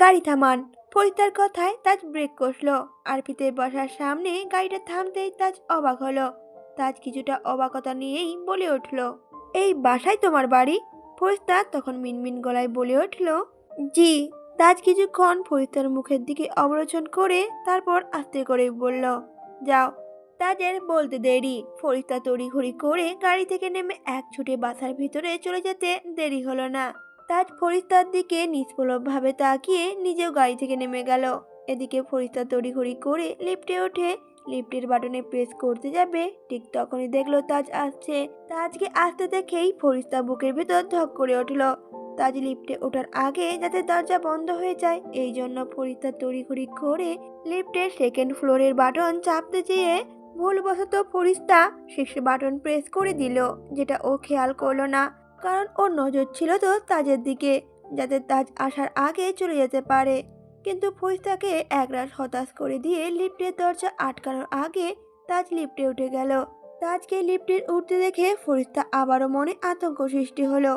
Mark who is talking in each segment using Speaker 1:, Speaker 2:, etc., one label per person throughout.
Speaker 1: গাড়ি থামান। ফরিস্তার কথায় তাজ ব্রেক কষল। আরপিতে বসার সামনে গাড়িটা থামতেই তাজ অবাক হলো। তাজ কিছুটা অবাকতা নিয়েই বলে উঠল, এই বাসায় তোমার বাড়ি? ফরিস্তা তখন মিনমিন গলায় বলে উঠল, জি। তাজ কিছুক্ষণ ফরিস্তার মুখের দিকে অবলোকন করে তারপর আস্তে করে বলল, যাও। তাজের বলতে দেরি। ফরিস্তা তড়িঘড়ি করে গাড়ি থেকে নেমে এক ছুটে বাসার ভিতরে চলে যেতে দেরি হলো না। তাজ ফরিস্তার দিকে নিষ্পলকভাবে তাকিয়ে নিজেও গাড়ি থেকে নেমে গেল। এদিকে ফরিস্তা তড়িঘড়ি করে লিফটে ওঠে। লিফটের বাটনে প্রেস করতে যাবে, ঠিক তখনই দেখলো তাজ আসছে। তাজকে আসতে দেখেই ফরিস্তা বুকের ভেতর ধক করে উঠল। তাজ লিফটে ওঠার আগে যাতে দরজা বন্ধ হয়ে যায় এই জন্য ফরিস্তা তড়িঘড়ি করে লিফটের সেকেন্ড ফ্লোরের বাটন চাপতে চেয়ে ভুলবশত ফরিস্তা 6 বাটন প্রেস করে দিল, যেটা ও খেয়াল করলো না। কারণ ওর নজর ছিল তো তাজের দিকে, যাতে তাজ আসার আগে চলে যেতে পারে। কিন্তু ফরিস্তাকে একরাশ হতাশ করে দিয়ে লিফটের দরজা আটকানোর আগে তাজ লিফটে উঠে গেল। তাজকে লিফটে উঠতে দেখে ফরিস্তা আবারও মনে আতঙ্ক সৃষ্টি হলো।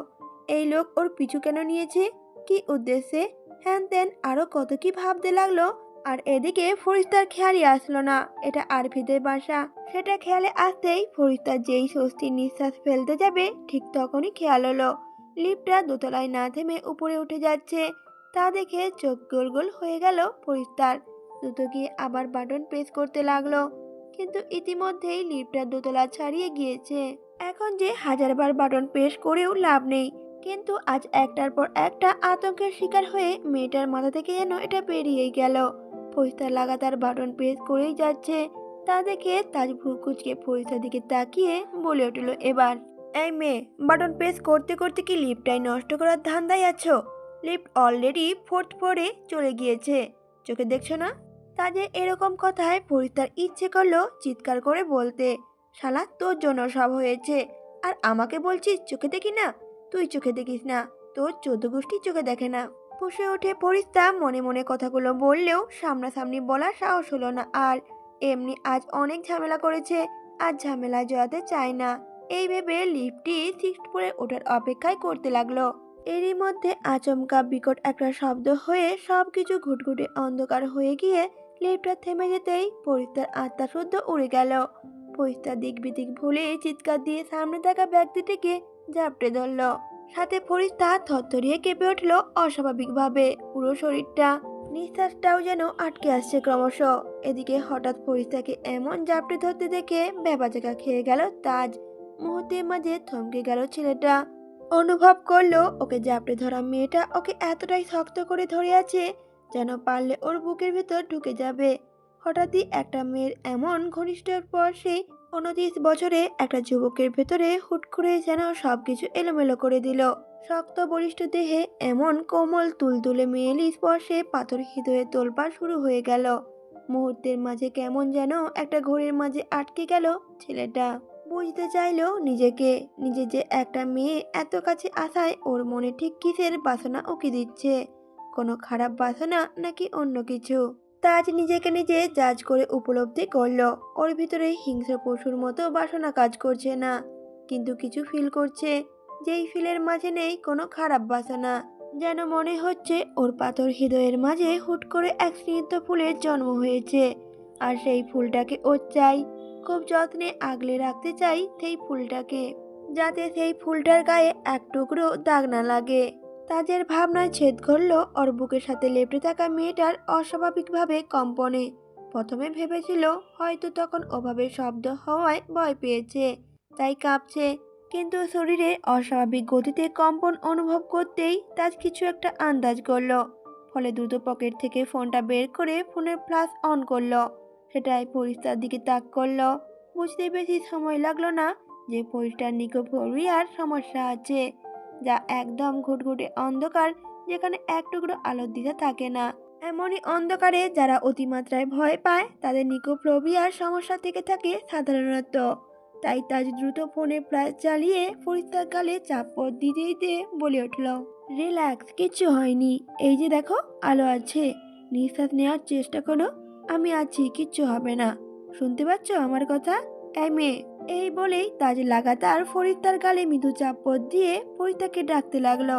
Speaker 1: এই লোক ওর পিছু কেন নিয়েছে, কি উদ্দেশ্যে, হ্যান ত্যান আরো কত কি ভাবতে লাগলো। আর এদিকে ফরিস্তার খেয়ালই আসলো না এটা আরফিদের বাসা। সেটা খেয়ালে আসতেই ফরিস্তা যেই স্বস্তির নিঃশ্বাস ফেলতে যাবে ঠিক তখনই খেয়াল হলো লিফটটা দোতলায় না থেমে উপরে উঠে যাচ্ছে। তা দেখে চোখ গোল গোল হয়ে গেল ফরিস্তার। দ্রুত গিয়ে আবার বাটন প্রেস করতে লাগলো, কিন্তু ইতিমধ্যেই লিফটটা দোতলা ছাড়িয়ে গিয়েছে। এখন যে হাজারবার বাটন প্রেস করেও লাভ নেই। কিন্তু আজ একটার পর একটা আতঙ্কের শিকার হয়ে মেয়েটার মাথা থেকে যেন এটা বেরিয়েই গেল। ফরিস্তা লাগাতার বাটন প্রেস করেই যাচ্ছে। তা দেখে তাজ ভ্রু কুচকে ফরিস্তার দিকে তাকিয়ে বলে উঠল, এবার এই মেয়ে, বাটন প্রেস করতে করতে কি লিফটটাই নষ্ট করার ধান্দায় আছো? লিফট অলরেডি 4th ফ্লোরে চলে গিয়েছে, চোখে দেখছো না? তাজের এরকম কথায় ফরিস্তার ইচ্ছে করলো চিৎকার করে বলতে, শালা তোর জন্য সব হয়েছে, আর আমাকে বলছিস চোখে দেখি না? তুই চোখে দেখিস না, তোর 14 গোষ্ঠী চোখে দেখে না। ফুঁসে ওঠে ফরিস্তা। মনে মনে কথাগুলো বললেও সামনাসামনি বলার সাহস হলো না আর। এমনি আজ অনেক ঝামেলা করেছে, আর ঝামেলায় জড়াতে চায় না। এই ভেবে লিফটটি 6th ফ্লোরে ওঠার অপেক্ষায় করতে লাগলো। এরই মধ্যে আচমকা বিকট একটা শব্দ হয়ে সবকিছু ঘুটঘুটে অন্ধকার হয়ে গিয়ে লিফটটা থেমে যেতেই ফরিস্তার আত্মা শুদ্ধ উড়ে গেল। ফরিস্তা দিক বিদিক ভুলে চিৎকার দিয়ে সামনে থাকা ব্যক্তিটিকে ঝাপটে ধরল। সাথে ফরিস্তা থরথরিয়ে কেঁপে উঠল অস্বাভাবিকভাবে পুরো শরীরটা। নিঃশ্বাসটাও যেন আটকে আসছে ক্রমশ। এদিকে হঠাৎ ফরিস্তাকে এমন জাপটে ধরতে দেখে ভ্যাবাচ্যাকা খেয়ে গেল তাজ। মুহূর্তের মাঝে থমকে গেল ছেলেটা। অনুভব করলো ওকে জাপটে ধরা মেয়েটা ওকে এতটাই শক্ত করে ধরে আছে যেন পারলে ওর বুকের ভেতর ঢুকে যাবে। হঠাৎই একটা মেয়ের এমন ঘনিষ্ঠ স্পর্শে 29 বছরে একটা যুবকের ভেতরে হুট করে যেন সবকিছু এলোমেলো করে দিল। শক্ত বলিষ্ঠ দেহে এমন কোমল তুলতুলে মেয়েলি স্পর্শে পাথর হৃদয়ে তোলপাড় শুরু হয়ে গেল। মুহূর্তের মাঝে কেমন যেন একটা ঘোরের মাঝে আটকে গেল ছেলেটা। বুঝতে চাইলো নিজেকে, নিজে যে একটা মেয়ে এত কাছে আসায় ওর মনে ঠিক কিসের বাসনা উকি দিচ্ছে, কোনো খারাপ বাসনা নাকি অন্য কিছু। তাজ নিজেকে নিজে জাজ করে উপলব্ধি করলো ওর ভিতরে হিংস্র পশুর মতো বাসনা কাজ করছে না, কিন্তু কিছু ফিল করছে, যেই ফিলের মাঝে নেই কোনো খারাপ বাসনা। যেন মনে হচ্ছে ওর পাথর হৃদয়ের মাঝে হুট করে এক স্নিগ্ধ ফুলের জন্ম হয়েছে, আর সেই ফুলটাকে ও চাই, খুব যত্নে আগলে রাখতে চাই সেই ফুলটাকে, যাতে সেই ফুলটার গায়ে এক টুকরো দাগ না লাগে। তাজের ভাবনায় ছেদ করলো ওর বুকের সাথে লেপ্টে থাকা মেয়েটার অস্বাভাবিকভাবে কম্পনে। প্রথমে ভেবেছিল হয়তো তখন ওভাবে শব্দ হওয়ায় ভয় পেয়েছে, তাই কাঁপছে। কিন্তু শরীরে অস্বাভাবিক গতিতে কম্পন অনুভব করতেই তাজ কিছু একটা আন্দাজ করলো। ফলে দ্রুত পকেট থেকে ফোনটা বের করে ফোনের ফ্ল্যাশ অন করলো। সেটাই ফরিস্তার দিকে তাক করলো। বুঝতে বেশি সময় লাগলো না যে ফরিস্তার নিকোফোরিয়ার সমস্যা আছে, যা একদম ঘুটঘুটে অন্ধকার, যেখানে এক টুকরো আলোর দিশা থাকে না। এমনই অন্ধকারে যারা অতিমাত্রায় ভয় পায় তাদের নিকোফোবিয়ার সমস্যা থেকে থাকে সাধারণত। তাই তাজ দ্রুত ফোনে ফ্ল্যাশ জ্বালিয়ে ফরিস্তার গালে চাপড় দিতে দিতে বলে উঠল, রিল্যাক্স, কিচ্ছু হয়নি, এই যে দেখো আলো আছে, নিঃশ্বাস নেওয়ার চেষ্টা করো, আমি আছি, কিচ্ছু হবে না, শুনতে পাচ্ছ আমার কথা? এই মেয়ে। এই বলেই তাজ লাগাতার ফরিস্তার গালে মৃদু চাপড় দিয়ে ফরিস্তাকে ডাকতে লাগলো।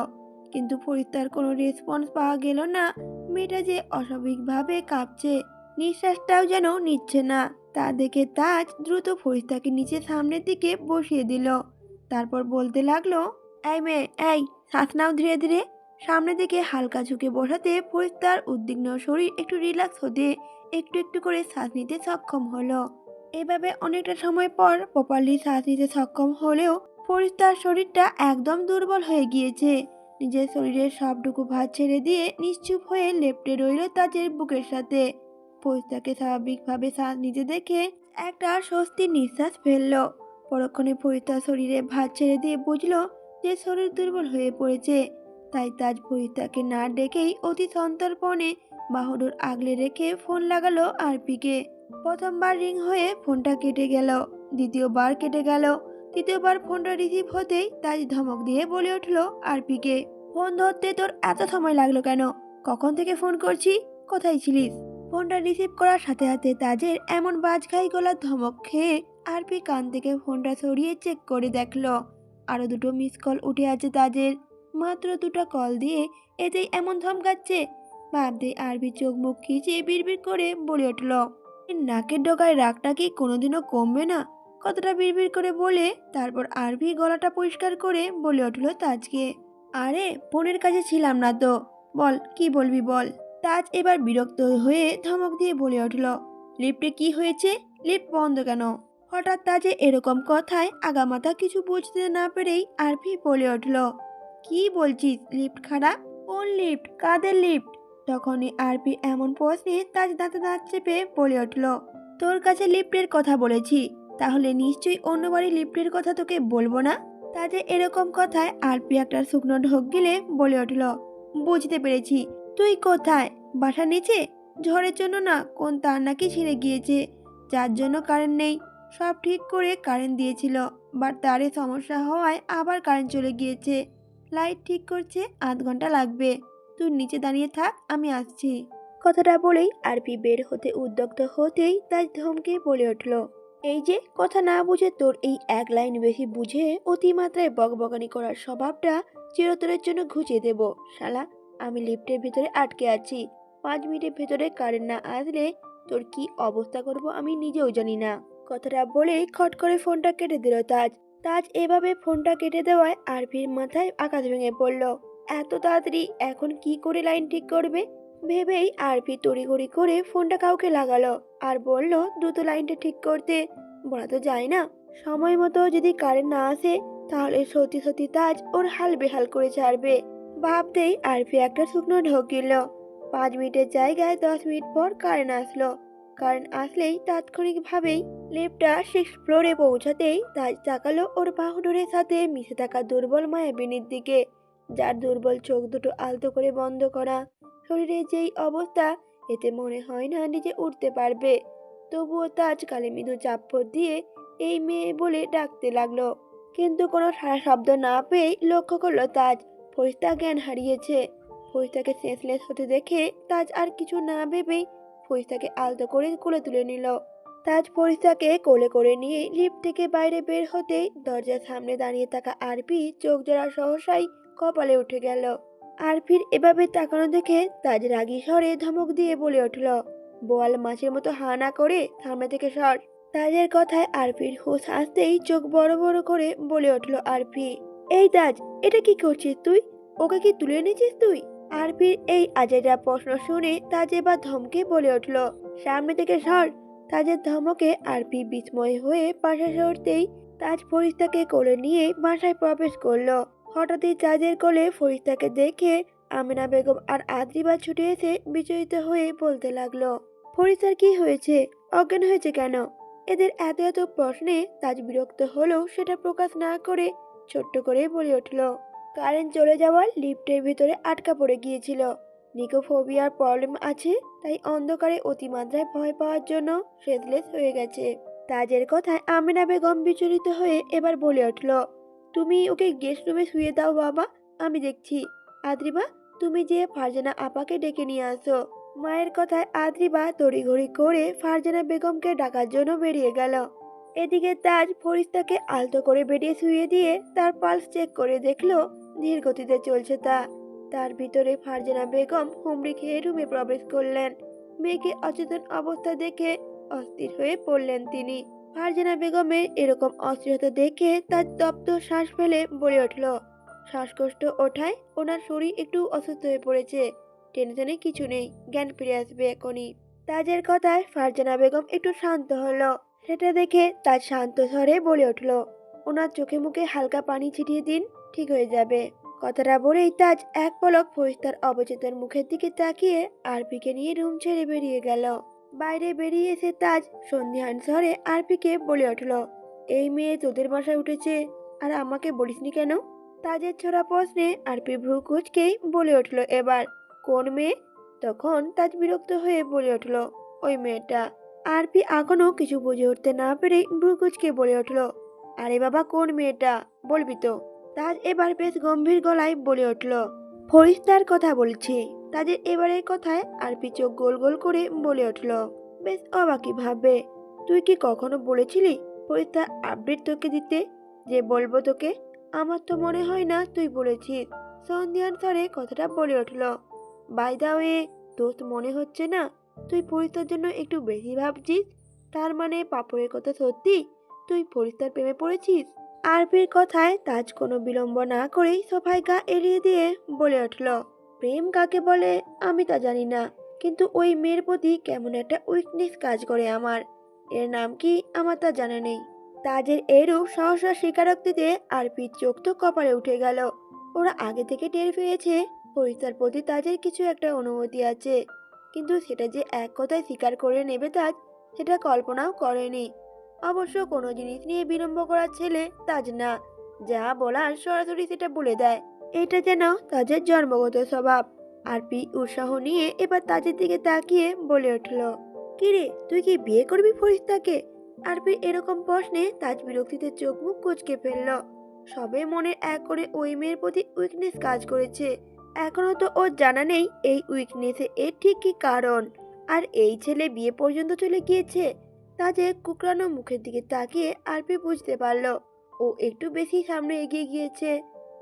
Speaker 1: কিন্তু ফরিস্তার কোনো রেসপন্স পাওয়া গেল না। মেয়েটা যে অস্বাভাবিকভাবে কাঁপছে, নিঃশ্বাসটাও যেন নিচ্ছে না। তা দেখে তাজ দ্রুত ফরিস্তাকে নিচে সামনের দিকে বসিয়ে দিল। তারপর বলতে লাগলো, এই মেয়ে, এই শ্বাস নাও ধীরে ধীরে। সামনের দিকে হালকা ঝুঁকে বসাতে ফরিস্তার উদ্বিগ্ন শরীর একটু রিল্যাক্স হতে একটু একটু করে শ্বাস নিতে সক্ষম হলো। এভাবে অনেকটা সময় পর প্রপারলি শ্বাস নিতে সক্ষম হলেও ফরিস্তার শরীরটা একদম দুর্বল হয়ে গিয়েছে। নিজের শরীরের সবটুকু ভার ছেড়ে দিয়ে নিশ্চুপ হয়ে লেপ্টে রইল তাজের বুকের সাথে। ফরিস্তাকে স্বাভাবিকভাবে শ্বাস নিতে দেখে একটা স্বস্তির নিঃশ্বাস ফেলল। পরক্ষণে ফরিস্তার শরীরে ভার ছেড়ে দিয়ে বুঝলো যে শরীর দুর্বল হয়ে পড়েছে। তাই তাজ ফরিস্তাকে না ডেকেই অতি সন্তর্পণে বাহুডোর আগলে রেখে ফোন লাগালো আরপিকে। প্রথমবার রিং হয়ে ফোনটা কেটে গেল, দ্বিতীয়বার কেটে গেল, তৃতীয়বার ফোনটা রিসিভ হতেই তাজ ধমক দিয়ে বলে উঠলো আরপিকে, ফোন ধরতে তোর এত সময় লাগলো কেন? কখন থেকে ফোন করছি, কোথায় ছিলিস? ফোনটা রিসিভ করার সাথে সাথে তাজের এমন বাজঘাই গলার ধমক খেয়ে আরপি কান থেকে ফোনটা সরিয়ে চেক করে দেখলো আরো দুটো মিস কল উঠে আছে তাজের। মাত্র দুটো কল দিয়ে এতেই এমন ধমকাচ্ছে। ভাবতে আরবি চোখ মুখ খিচিয়ে বিড়বিড় করে বলে উঠল, নাকের ডগায় রাগটা কি কোনোদিনও কমবে না? কতটা বিড়বিড় করে বলে তারপর আরবি গলাটা পরিষ্কার করে বলে উঠল তাজকে, আরে ফোনের কাছে ছিলাম না তো, বল কি বলবি বল। তাজ এবার বিরক্ত হয়ে ধমক দিয়ে বলে উঠল, লিফটে কি হয়েছে? লিফট বন্ধ কেন? হঠাৎ তাজে এরকম কথায় আগামাথা কিছু বুঝতে না পেরেই আরফি বলে উঠল, কি বলছিস লিফট খারাপ? কোন লিফট, কাদের লিফট? তখনই আরপি এমন প্রশ্নে তাজ দাঁতে দাঁত চেপে বলে উঠল, তোর কাছে লিফটের কথা বলেছি, তাহলে নিশ্চয়ই অন্য বাড়ির লিফটের কথা তোকে বলবো না? তাজে এরকম কথায় আরপি একটা শুকনো ঢোক গিলে বলে উঠল, বুঝতে পেরেছি, তুই কোথায়? বাসা নিচে? ঝড়ের জন্য না কোন তার নাকি ছিঁড়ে গিয়েছে, যার জন্য কারেন্ট নেই। সব ঠিক করে কারেন্ট দিয়েছিল, বাট তারে সমস্যা হওয়ায় আবার কারেন্ট চলে গিয়েছে। লাইট ঠিক করছে, আধ ঘন্টা লাগবে। তুই নিচে দাঁড়িয়ে থাক, আমি আসছি। কথাটা বলেই আরপি বের হতে উদ্যক্ত হতেই তাজ ধমকে বলে উঠল, এই যে কথা না বুঝে তোর এই এক লাইন বেশি বুঝে অতিমাত্রায় বকবকানি করার স্বভাবটা চিরতরের জন্য ঘুচিয়ে দেব শালা। আমি লিফটের ভিতরে আটকে আছি, 5 মিনিটের ভেতরে কারেন্ট না আসলে তোর কি অবস্থা করব আমি নিজেও জানি না। কথাটা বলেই খট করে ফোনটা কেটে দিল তাজ। তাজ এভাবে ফোনটা কেটে দেওয়ায় আরপির মাথায় আকাশ ভেঙে পড়ল। এত তাড়াতাড়ি এখন কি করে লাইন ঠিক করবে ভেবেই আরপি তড়িঘড়ি করে ফোনটা কাউকে লাগালো আর বলল দ্রুত লাইনটা ঠিক করতে। বলা তো যায় না, সময় মতো যদি কারেন্ট না আসে তাহলে সত্যি সত্যি তাজ ওর হাল বেহাল করে ছাড়বে। ভাবতেই আরপি একটা শুকনো ঢোক গেল। 5 মিনিটের জায়গায় 10 মিনিট পর কারেন্ট আসলো। কারেন্ট আসলেই তাৎক্ষণিকভাবেই লিফটটা 6 ফ্লোরে পৌঁছাতেই তাজ তাকালো ওর বাহুডোরের সাথে মিশে থাকা দুর্বল মায়াবিনীর দিকে, যার দুর্বল চোখ দুটো আলতো করে বন্ধ করা, শরীরের যেই অবস্থা এতে মনে হয় না নিজে উঠতে পারবে। তবুও তাজ কালে মৃদু চাপ্পড় দিয়ে এই মেয়ে বলে ডাকতে লাগলো, কিন্তু কোনো সাড়া শব্দ না পেয়েই লক্ষ্য করলো তাজ ফরিস্তা জ্ঞান হারিয়েছে। ফরিস্তাকে সেন্সলেস হতে দেখে তাজ আর কিছু না ভেবেই ফরিস্তাকে আলতো করে কোলে তুলে নিল। তাজ ফরিস্তাকে কোলে করে নিয়ে লিফট থেকে বাইরে বের হতেই দরজার সামনে দাঁড়িয়ে থাকা আরপি চোখ জোড়া সহসাই কপালে উঠে গেল। আরপির এভাবে তাকানো দেখে তাজ রাগী স্বরে ধমক দিয়ে বলে উঠল, বোয়াল মাছের মতো হা না করে সামনে থেকে সর। তাজের কথায় আরপির হুঁশ আসতেই চোখ বড় বড় করে বলে উঠল আরপি, এই তাজ, এটা কি করছিস তুই? ওকে কি তুলে এনেছিস তুই? আরপির এই আজেরা প্রশ্ন শুনে তাজ এবার ধমকে বলে উঠল, সামনে থেকে সর। তাজের ধমকে আরপি বিস্ময় হয়ে পাশে সরতেই তাজ ফরিস্তাকে কোলে নিয়ে বাসায় প্রবেশ করলো। হঠাৎই তাজের কোলে ফরিস্তাকে দেখে আমিনা বেগম আর আদ্রিবা ছুটে এসে বিচলিত হয়ে বলতে লাগলো, ফরিস্তার কি হয়েছে? অজ্ঞান হয়েছে কেন? এদের এত এত প্রশ্নে তাজ বিরক্ত হলেও সেটা প্রকাশ না করে ছোট্ট করে বলে উঠল, কারেন্ট চলে যাওয়ার লিফটের ভিতরে আটকা পড়ে গিয়েছিল। নিকোফোবিয়ার প্রবলেম আছে, তাই অন্ধকারে অতিমাত্রায় ভয় পাওয়ার জন্য সেন্সলেস হয়ে গেছে। তাজের কথায় আমিনা বেগম বিচলিত হয়ে এবার বলে উঠল, তুমি ওকে গেস্ট রুমে শুয়ে দাও বাবা, আমি দেখছি। আদ্রিবা, তুমি যে ফারজানা আপাকে ডেকে নিয়ে আসো। মায়ের কথায় আদ্রিবা তড়িঘড়ি করে ফারজানা বেগমকে ডাকার জন্য বেরিয়ে গেল। এদিকে তাজ ফরিস্তাকে আলতো করে বেডে শুয়ে দিয়ে তার পালস চেক করে দেখলো ধীর গতিতে চলছে তা। তার ভিতরে ফারজানা বেগম হুমড়ি খেয়ে রুমে প্রবেশ করলেন। মেয়েকে অচেতন অবস্থা দেখে অস্থির হয়ে পড়লেন তিনি। ফারজানা বেগমের এরকম অস্থিরতা দেখে তার তপ্ত শ্বাস ফেলে বলে উঠল, শ্বাসকষ্ট ওঠায় ওনার শরীর একটু অসুস্থ হয়ে পড়েছে। টেনশনে কিছু নেই, জ্ঞান ফিরে আসবে এখনই। তাজের কথায় ফারজানা বেগম একটু শান্ত হলো। সেটা দেখে তাজ শান্ত স্বরে বলে উঠল, ওনার চোখে মুখে হালকা পানি ছিটিয়ে দিন, ঠিক হয়ে যাবে। কথাটা বলেই তাজ এক পলক ফরিস্তার অবচেতন মুখের দিকে তাকিয়ে আরপিকে নিয়ে রুম ছেড়ে বেরিয়ে গেল। বাইরে বেরিয়ে এসে তাজ সন্ধিহান স্বরে আরপিকে বলে উঠল, এই মেয়ে তোদের বাসায় উঠেছে আর আমাকে বলিসনি কেন? তাজের ছোড়া প্রশ্নে আরপি ভ্রু কুঁচকেই বলে উঠল, এবার কোন মেয়ে? তখন তাজ বিরক্ত হয়ে বলে উঠল, ওই মেয়েটা। আরপি এখনো কিছু বুঝে উঠতে না পেরে ভ্রু কুঁচকে বলে উঠল, আরে বাবা, কোন মেয়েটা বলবি তো? তাজ এবার বেশ গম্ভীর গলায় বলে উঠল, ফরিস্তার কথা বলছি। তাজের এবারের কথায় আরপি চোখ গোল গোল করে বলে উঠল, বেশ অবাকই ভাববে, তুই কি কখনো বলেছিলি ফরিস্তার আপডেট তোকে দিতে, যে বলবো তোকে? আমার তো মনে হয় না তুই বলেছিস। সন্ধিয়ান স্বরে কথাটা বলে উঠল, বাই দা ওয়ে, দোস্ত, মনে হচ্ছে না তুই ফরিস্তার জন্য একটু বেশি ভাবছিস? তার মানে পাপড়ের কথা সত্যি, তুই ফরিস্তার প্রেমে পড়েছিস? আরপির কথায় তাজ কোনো বিলম্ব না করেই সোফায় গা এড়িয়ে দিয়ে বলে উঠল, প্রেম কাকে বলে আমি তা জানি না, কিন্তু ওই মেয়ের প্রতি কেমন একটা উইকনেস কাজ করে আমার। এর নাম কি আমার তা জানা নেই। তাজের এরূপ সহসা স্বীকারোক্তিতে আরপির চোখ তো কপালে উঠে গেল। ওরা আগে থেকে টের পেয়েছে ফরিস্তার প্রতি তাজের কিছু একটা অনুমতি আছে, কিন্তু সেটা যে এক কথায় স্বীকার করে নেবে তাজ, সেটা কল্পনাও করেনি। অবশ্য কোনো জিনিস নিয়ে বিলম্ব করার ছেলে তাজ না, যা বলার সরাসরি সেটা বলে দেয়। এটা যেন তাজের জন্মগত স্বভাব। আরপি উৎসাহ নিয়ে এবার তাজের দিকে তাকিয়ে বলে উঠল, কিরে, তুই কি বিয়ে করবি ফরিস্তাকে? আরপির এরকম প্রশ্নে তাজ বিরক্তিতে চোখ মুখ কুঁচকে ফেলল। সবে মনে এক করে ওই মেয়ের প্রতি উইকনেস কাজ করেছে। এখনো তো ওর জানা নেই এই উইকনেসে এর ঠিক কি কারণ। আর এই ছেলে বিয়ে পর্যন্ত চলে গিয়েছে। তাজের কুকরানো মুখের দিকে তাকিয়ে আরপি বুঝতে পারল ও একটু বেশি সামনে এগিয়ে গিয়েছে।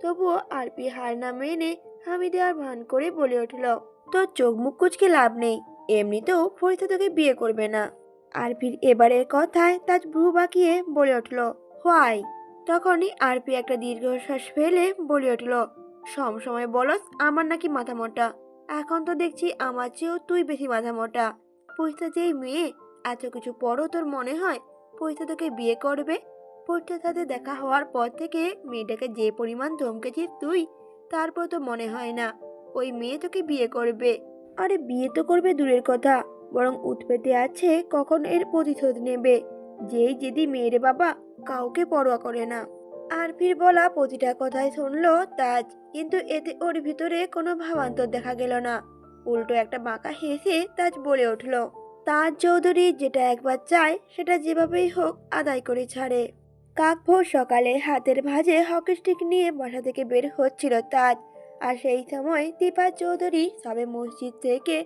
Speaker 1: তবুও আরপি হার না মেনে হামি দেওয়ার ভান করে বলে উঠল, তোর চোখ মুখ কুচকে লাভ নেই, এমনিতেও ফরিদা তোকে বিয়ে করবে না। আরপির এবারের কথায় তাজ ভ্রু বাঁকিয়ে বলে উঠল, হোয়াই? তখনই আরপি একটা দীর্ঘশ্বাস ফেলে বলে উঠল, সময় বলস আমার নাকি মাথা মোটা? এখন তো দেখছি আমার চেয়েও তুই বেশি মাথা মোটা। পরিস্থা যেই মেয়ে, এত কিছু পরও তোর মনে হয় পরিস্থা তোকে বিয়ে করবে? পরিস্থার সাথে দেখা হওয়ার পর থেকে মেয়েটাকে যে পরিমাণ ধমকেছিস তুই, তারপর তো মনে হয় না ওই মেয়ে তোকে বিয়ে করবে। আরে বিয়ে তো করবে দূরের কথা, বরং উৎপেতে আছে কখন এর প্রতিশোধ নেবে। যেই যেদি মেয়েরে বাবা, কাউকে পরোয়া করে না। আরপির বলা প্রতিটা কথাই শুনলো তাজ, কিন্তু এতে ওর ভিতরে কোনো ভাবান্তর দেখা গেল না। উল্টো একটা বাঁকা হেসে তাজ বলে উঠল, তাজ চৌধুরী যেটা একবার চায় সেটা যেভাবেই হোক আদায় করে ছাড়ে। কাকভোর সকালে হাতের ভাঁজে হকি স্টিক নিয়ে বাসা থেকে বের হচ্ছিল তাজ। আর সেই সময় দীপা চৌধুরী সবে মসজিদ থেকে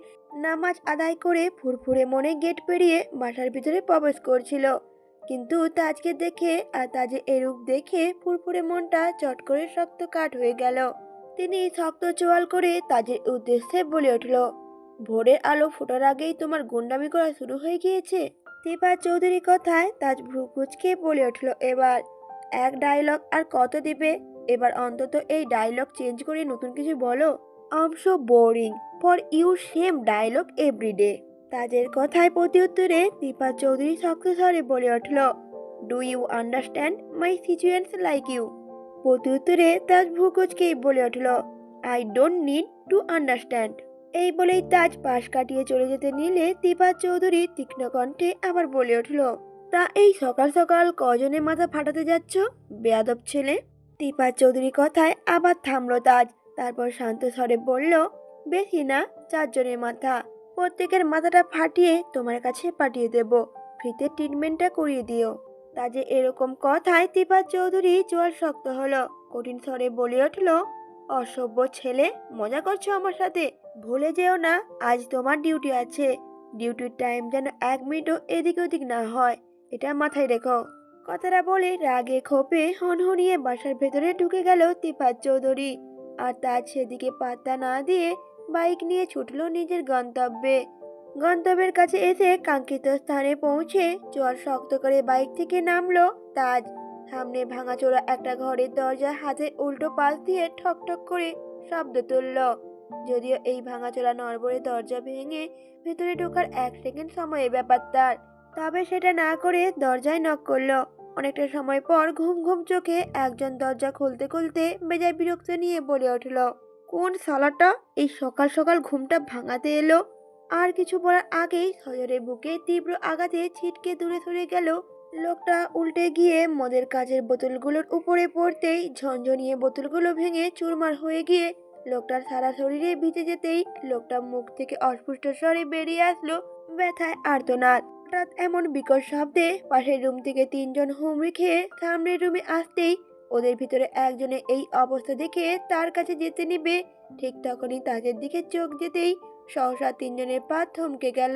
Speaker 1: নামাজ আদায় করে ফুরফুরে মনে গেট পেরিয়ে বাসার ভিতরে প্রবেশ করছিল। কিন্তু তাজকে দেখে আর তাজে এরূপ দেখে ফুরফুরে মনটা চট করে শক্ত কাঠ হয়ে গেল। তিনি শক্ত চোয়াল করে তাজের উদ্দেশ্যে বলে উঠল, ভোরের আলো ফোটার আগেই তোমার গুন্ডামি করা শুরু হয়ে গিয়েছে? দীপা চৌধুরীর কথায় তাজ ভ্রু কুঁচকে বলে উঠল, এবার এক ডায়লগ আর কত দিবে? এবার অন্তত এই ডায়লগ চেঞ্জ করে নতুন কিছু বলো। I am so boring for you same dialogue everyday. তাজের কথায় প্রত্যুত্তরে দীপা চৌধুরী শক্ত স্বরে বলে উঠল, do you understand my situation like you? প্রত্যুত্তরে তাজ ভ্রু কুঁচকেই বলে উঠল, I don't need to understand. এই বলেই তাজ পাশ কাটিয়ে চলে যেতে নিলে দীপা চৌধুরী তীক্ষ্ণ কণ্ঠে আবার বলে উঠল, তা এই সকাল সকাল কজনে মাথা ফাটাতে যাচ্ছ, বেয়াদব ছেলে? দীপা চৌধুরীর কথায় আবার থামলো তাজ, তারপর শান্ত স্বরে বলল, বেশি না, 4 জনের মাথা। প্রত্যেকের মাথাটা ফাটিয়ে তোমার কাছে পাঠিয়ে দেব, ফ্রিতে ট্রিটমেন্টটা করিয়ে দিও। তাজে এরকম কথায় দীপা চৌধুরী চোয়াল শক্ত হলো, কঠিন স্বরে বলে উঠল, অসভ্য ছেলে, মজা করছো আমার সাথে? ভুলে যেও না আজ তোমার ডিউটি আছে। ডিউটির টাইম যেন 1 মিনিটও এদিক ওদিক না হয়, এটা মাথায় রেখো। কথাটা বলে রাগে ক্ষোভে হনহনিয়ে বাসার ভেতরে ঢুকে গেল দীপা চৌধুরী। আর তাজ সেদিকে পাত্তা না দিয়ে বাইক নিয়ে ছুটলো নিজের গন্তব্যে। গন্তব্যের কাছে এসে কাঙ্ক্ষিত স্থানে পৌঁছে চোয়াল শক্ত করে বাইক থেকে নামলো তাজ। সামনে ভাঙাচোরা একটা ঘরের দরজা হাতের উল্টো পাশ দিয়ে ঠক ঠক করে শব্দ তুলল। যদিও এই ভাঙাচোরা নড়বড়ে দরজা ভেঙে ভেতরে ঢোকার 1 সেকেন্ড সময়ের ব্যাপার তার, তবে সেটা না করে দরজায় নক করলো। অনেকটা সময় পর ঘুম ঘুম চোখে একজন দরজা খুলতে খুলতে বেজায় বিরক্ত নিয়ে বলে উঠল, কোন শালাটা এই সকাল সকাল ঘুমটা ভাঙাতে এলো? আর কিছু বলার আগেই সজরের বুকে তীব্র আঘাতে ছিটকে দূরে সরে গেল। লোকটা উল্টে গিয়ে মদের কাচের বোতলগুলোর উপরে পড়তেই ঝনঝনিয়ে বোতলগুলো ভেঙে চুরমার হয়ে গিয়ে লোকটার সারা শরীরে ভিজে যেতেই লোকটা মুখ থেকে অস্পষ্ট স্বরে বেরিয়ে আসলো ব্যথায় আর্তনাদ। হঠাৎ এমন বিকট শব্দে পাশের রুম থেকে 3জন হুমড়ি খেয়ে সামনের রুমে আসতেই ওদের ভিতরে একজনের এই অবস্থা দেখে তার কাছে যেতে নিবে, ঠিক তখনই তাদের দিকে চোখ যেতেই সহসা 3জনের পা থমকে গেল।